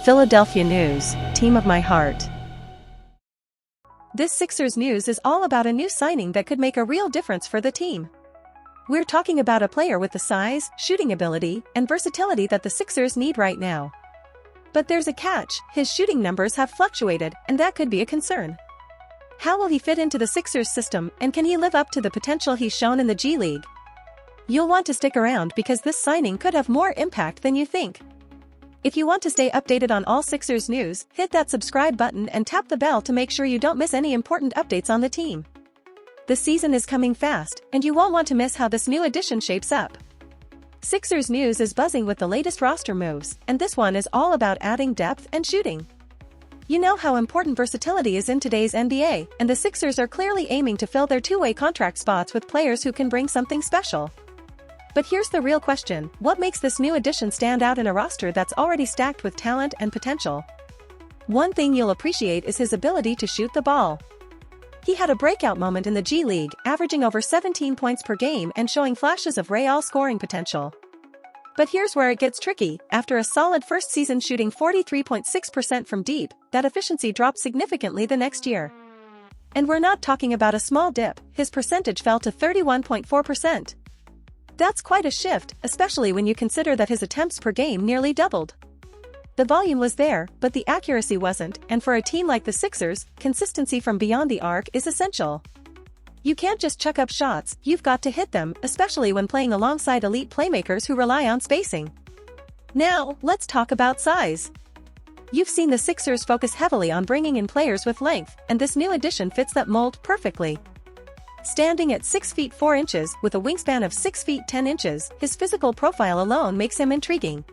Philadelphia news, team of my heart. This Sixers news is all about a new signing that could make a real difference for the team. We're talking about a player with the size, shooting ability, and versatility that the Sixers need right now. But there's a catch: his shooting numbers have fluctuated, and that could be a concern. How will he fit into the Sixers system, and can he live up to the potential he's shown in the G League? You'll want to stick around because this signing could have more impact than you think. If you want to stay updated on all Sixers news, hit that subscribe button and tap the bell to make sure you don't miss any important updates on the team. The season is coming fast, and you won't want to miss how this new addition shapes up. Sixers news is buzzing with the latest roster moves, and this one is all about adding depth and shooting. You know how important versatility is in today's NBA, and the Sixers are clearly aiming to fill their two-way contract spots with players who can bring something special. But here's the real question: what makes this new addition stand out in a roster that's already stacked with talent and potential? One thing you'll appreciate is his ability to shoot the ball. He had a breakout moment in the G League, averaging over 17 points per game and showing flashes of real scoring potential. But here's where it gets tricky: after a solid first season shooting 43.6% from deep, that efficiency dropped significantly the next year. And we're not talking about a small dip; his percentage fell to 31.4%. That's quite a shift, especially when you consider that his attempts per game nearly doubled. The volume was there, but the accuracy wasn't, and for a team like the Sixers, consistency from beyond the arc is essential. You can't just chuck up shots, you've got to hit them, especially when playing alongside elite playmakers who rely on spacing. Now, let's talk about size. You've seen the Sixers focus heavily on bringing in players with length, and this new addition fits that mold perfectly. Standing at 6 feet 4 inches with a wingspan of 6 feet 10 inches, his physical profile alone makes him intriguing.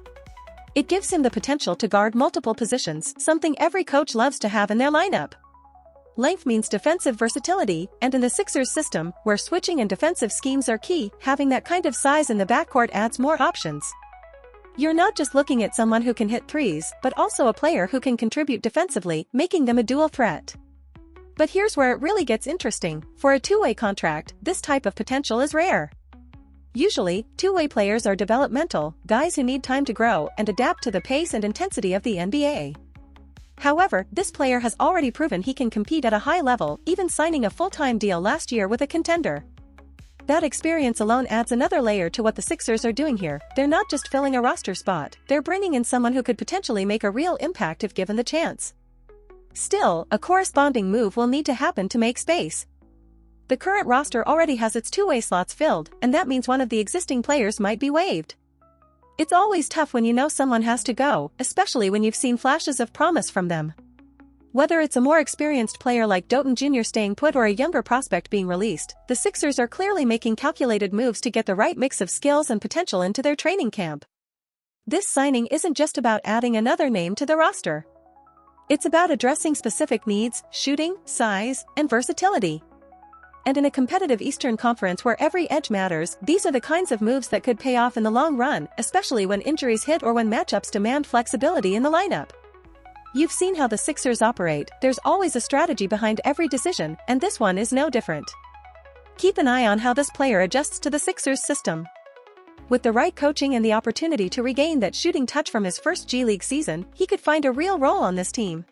It gives him the potential to guard multiple positions, something every coach loves to have in their lineup. Length means defensive versatility, and in the Sixers system, where switching and defensive schemes are key, having that kind of size in the backcourt adds more options. You're not just looking at someone who can hit threes, but also a player who can contribute defensively, making them a dual threat. But here's where it really gets interesting: for a two-way contract, this type of potential is rare. Usually, two-way players are developmental, guys who need time to grow and adapt to the pace and intensity of the NBA. However, this player has already proven he can compete at a high level, even signing a full-time deal last year with a contender. That experience alone adds another layer to what the Sixers are doing here. They're not just filling a roster spot, they're bringing in someone who could potentially make a real impact if given the chance. Still, a corresponding move will need to happen to make space. The current roster already has its two-way slots filled, and that means one of the existing players might be waived. It's always tough when you know someone has to go, especially when you've seen flashes of promise from them. Whether it's a more experienced player like Doughton Jr. staying put or a younger prospect being released, the Sixers are clearly making calculated moves to get the right mix of skills and potential into their training camp. This signing isn't just about adding another name to the roster. It's about addressing specific needs: shooting, size, and versatility. And in a competitive Eastern Conference where every edge matters, these are the kinds of moves that could pay off in the long run, especially when injuries hit or when matchups demand flexibility in the lineup. You've seen how the Sixers operate; there's always a strategy behind every decision, and this one is no different. Keep an eye on how this player adjusts to the Sixers system. With the right coaching and the opportunity to regain that shooting touch from his first G League season, he could find a real role on this team.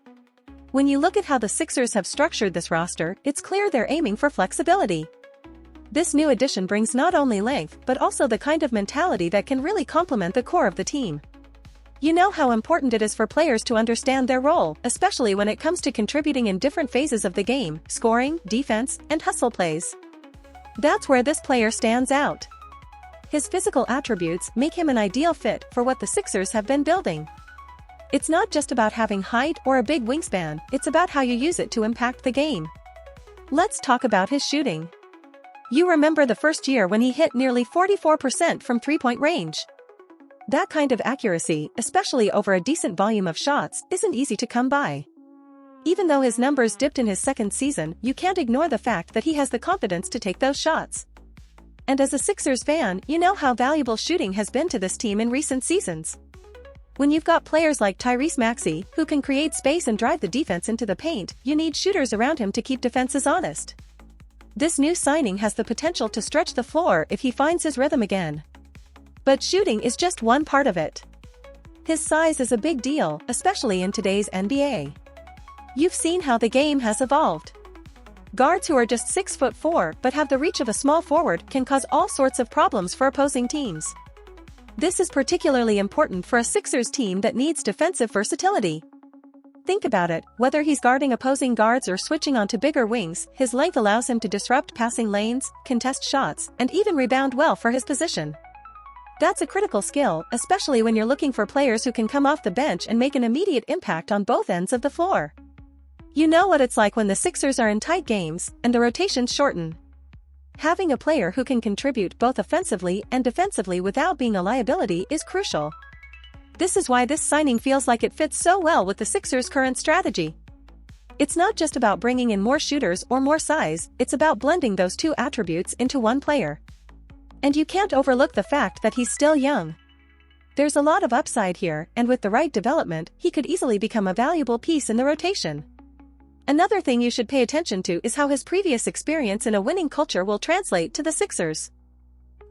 When you look at how the Sixers have structured this roster, it's clear they're aiming for flexibility. This new addition brings not only length, but also the kind of mentality that can really complement the core of the team. You know how important it is for players to understand their role, especially when it comes to contributing in different phases of the game: scoring, defense, and hustle plays. That's where this player stands out. His physical attributes make him an ideal fit for what the Sixers have been building. It's not just about having height or a big wingspan, it's about how you use it to impact the game. Let's talk about his shooting. You remember the first year when he hit nearly 44% from three-point range. That kind of accuracy, especially over a decent volume of shots, isn't easy to come by. Even though his numbers dipped in his second season, you can't ignore the fact that he has the confidence to take those shots. And as a Sixers fan, you know how valuable shooting has been to this team in recent seasons. When you've got players like Tyrese Maxey, who can create space and drive the defense into the paint, you need shooters around him to keep defenses honest. This new signing has the potential to stretch the floor if he finds his rhythm again. But shooting is just one part of it. His size is a big deal, especially in today's NBA. You've seen how the game has evolved. Guards who are just 6'4" but have the reach of a small forward can cause all sorts of problems for opposing teams. This is particularly important for a Sixers team that needs defensive versatility. Think about it, whether he's guarding opposing guards or switching onto bigger wings, his length allows him to disrupt passing lanes, contest shots, and even rebound well for his position. That's a critical skill, especially when you're looking for players who can come off the bench and make an immediate impact on both ends of the floor. You know what it's like when the Sixers are in tight games, and the rotations shorten. Having a player who can contribute both offensively and defensively without being a liability is crucial. This is why this signing feels like it fits so well with the Sixers' current strategy. It's not just about bringing in more shooters or more size, it's about blending those two attributes into one player. And you can't overlook the fact that he's still young. There's a lot of upside here, and with the right development, he could easily become a valuable piece in the rotation. Another thing you should pay attention to is how his previous experience in a winning culture will translate to the Sixers.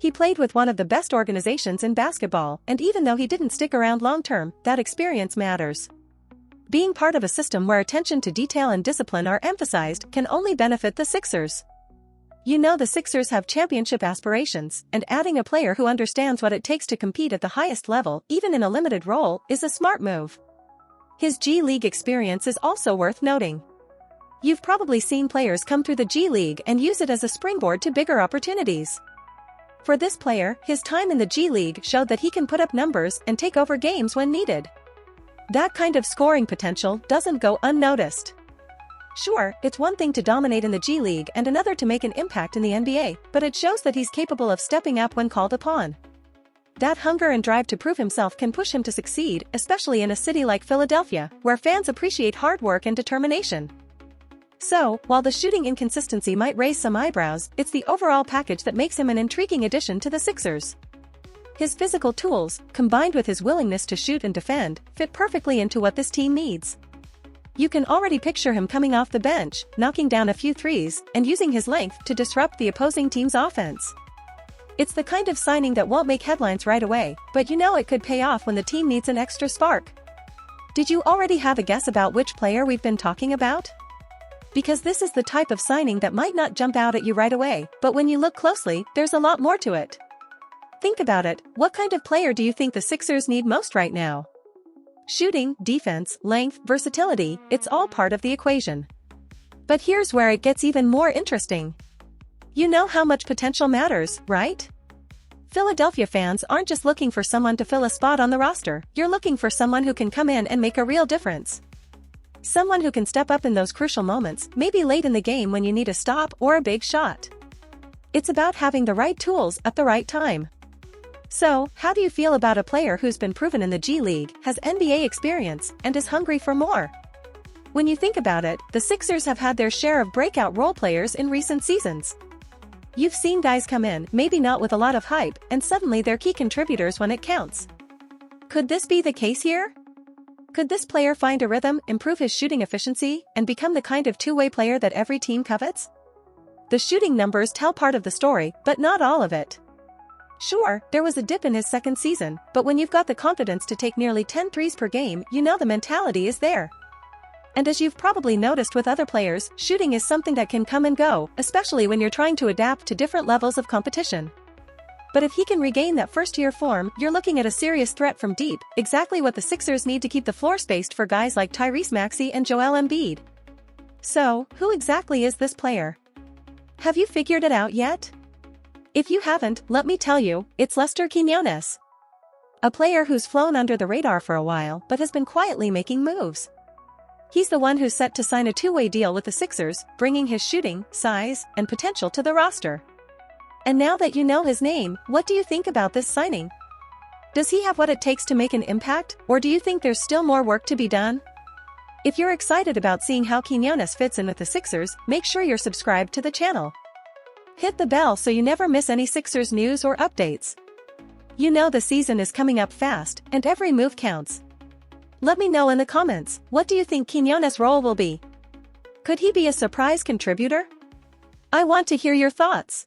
He played with one of the best organizations in basketball, and even though he didn't stick around long-term, that experience matters. Being part of a system where attention to detail and discipline are emphasized can only benefit the Sixers. You know the Sixers have championship aspirations, and adding a player who understands what it takes to compete at the highest level, even in a limited role, is a smart move. His G League experience is also worth noting. You've probably seen players come through the G League and use it as a springboard to bigger opportunities. For this player, his time in the G League showed that he can put up numbers and take over games when needed. That kind of scoring potential doesn't go unnoticed. Sure, it's one thing to dominate in the G League and another to make an impact in the NBA, but it shows that he's capable of stepping up when called upon. That hunger and drive to prove himself can push him to succeed, especially in a city like Philadelphia, where fans appreciate hard work and determination. So, while the shooting inconsistency might raise some eyebrows, it's the overall package that makes him an intriguing addition to the Sixers. His physical tools, combined with his willingness to shoot and defend, fit perfectly into what this team needs. You can already picture him coming off the bench, knocking down a few threes, and using his length to disrupt the opposing team's offense. It's the kind of signing that won't make headlines right away, but you know it could pay off when the team needs an extra spark. Did you already have a guess about which player we've been talking about? Because this is the type of signing that might not jump out at you right away, but when you look closely, there's a lot more to it. Think about it, what kind of player do you think the Sixers need most right now? Shooting, defense, length, versatility, it's all part of the equation. But here's where it gets even more interesting. You know how much potential matters, right? Philadelphia fans aren't just looking for someone to fill a spot on the roster, you're looking for someone who can come in and make a real difference. Someone who can step up in those crucial moments, maybe late in the game when you need a stop or a big shot. It's about having the right tools at the right time. So, how do you feel about a player who's been proven in the G League, has NBA experience, and is hungry for more? When you think about it, the Sixers have had their share of breakout role players in recent seasons. You've seen guys come in, maybe not with a lot of hype, and suddenly they're key contributors when it counts. Could this be the case here? Could this player find a rhythm, improve his shooting efficiency, and become the kind of two-way player that every team covets? The shooting numbers tell part of the story, but not all of it. Sure, there was a dip in his second season, but when you've got the confidence to take nearly 10 threes per game, you know the mentality is there. And as you've probably noticed with other players, shooting is something that can come and go, especially when you're trying to adapt to different levels of competition. But if he can regain that first-year form, you're looking at a serious threat from deep, exactly what the Sixers need to keep the floor spaced for guys like Tyrese Maxey and Joel Embiid. So, who exactly is this player? Have you figured it out yet? If you haven't, let me tell you, it's Lester Quinones. A player who's flown under the radar for a while but has been quietly making moves. He's the one who's set to sign a two-way deal with the Sixers, bringing his shooting, size, and potential to the roster. And now that you know his name, what do you think about this signing? Does he have what it takes to make an impact, or do you think there's still more work to be done? If you're excited about seeing how Quinones fits in with the Sixers, make sure you're subscribed to the channel. Hit the bell so you never miss any Sixers news or updates. You know the season is coming up fast, and every move counts. Let me know in the comments, what do you think Quinones' role will be? Could he be a surprise contributor? I want to hear your thoughts.